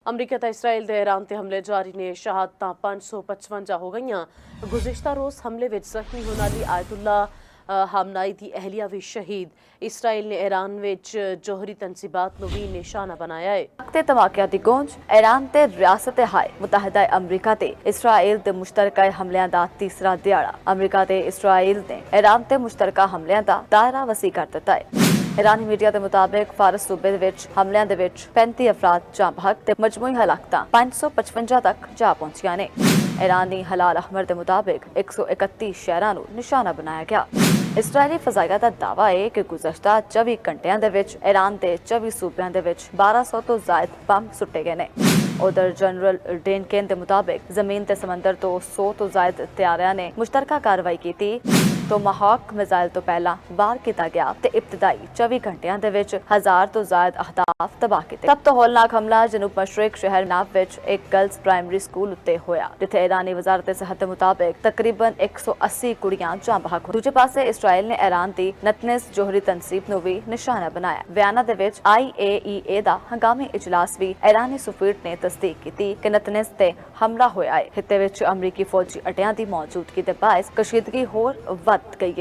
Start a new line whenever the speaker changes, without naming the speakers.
America ਤੇ Israel ਦੇ Iran ਤੇ ਹਮਲੇ ਜਾਰੀ ਨੇ। ਸ਼ਹਾਦਤਾਂ 555 ਹੋ ਗਈਆਂ। ਗੁਜ਼ਿਸ਼ਤਾ ਰੋਜ਼ ਹਮਲੇ ਵਿੱਚ ਜ਼ਖਮੀ ਹੋਣ ਵਾਲੀ ਆਇਤੁੱਲਾ ਹਾਮਨਾਈ ਦੀ ਅਹਿਲੀਆ ਵੀ ਸ਼ਹੀਦ। ਇਸਰਾਈਲ ਨੇ ਇਰਾਨ ਵਿੱਚ ਜੋਹਰੀ ਤਨਸੀਬਾਤ ਨੂੰ ਵੀ ਨਿਸ਼ਾਨਾ ਬਣਾਇਆ ਹੈ।
ਤੇ ਧਮਾਕਿਆਂ ਦੀ ਗੂੰਜ। ਇਰਾਨ ਤੇ ਰਿਆਸਤ ਹਾਏ ਮੁਤਹਦਾ ਅਮਰੀਕਾ ਤੇ ਇਸਰਾਈਲ ਦੇ ਮੁਸ਼ਤਰਕਾ ਹਮਲਿਆਂ ਦਾ ਤੀਸਰਾ ਦਿਹਾੜਾ। ਅਮਰੀਕਾ ਤੇ ਇਸਰਾਈਲ ਨੇ ਇਰਾਨ ਤੇ ਮੁਸ਼ਤਰਕਾ ਹਮਲਿਆਂ ਦਾ ਦਾਇਰਾ ਵਸੀ ਕਰ ਦਿੱਤਾ ਹੈ। ईरानी मीडिया के मुताबिक फारस सूबे हमलियां दे विच 35 अफराद जा बहक ते मजमूई हलाकतां 555 तक जा पहुंचियां ने। ईरानी हलाल अहमर के मुताबिक 131 शहरां नूं निशाना बनाया गया। इसराइली फजाइया का दावा है कि गुज़श्ता 24 घंटियां दे विच ईरान के 24 सूबियां दे विच 1200 तो ज़ायद बम सुट्टे गए ने। उधर जनरल डेनकेन के मुताबिक जमीन ते समंदर तो 100 तो ज़ायद तैयारियां ने मुश्तरका कार्रवाई की तो महाक मिसाइल तो पहला वार किया गया ते इब्तदाई 24 घंटियां दे विच 1000 तो ज़ायद अहदाफ तबाह किए। सब तो हौलनाक हमला जनूब मशरक शहर नाव विच एक गर्ल्स प्राइमरी स्कूल उत्ते होया, जिथे ईरानी वजारत सेहत के मुताबिक तकरीबन 180 कुड़ियां जां बहक। दूजे पासे इसराइल ने ईरान की नतनिस जोहरी तनसीब नूं भी निशाना बनाया। बयाना दे विच IAEA दा हंगामी इजलास भी ईरानी सुफीर ने तस्दीक की कि नतनिस ते हमला होया है। खिते विच अमरीकी फौजी अड्डियां की मौजूदगी के बायस कशीदगी होर वध गई है।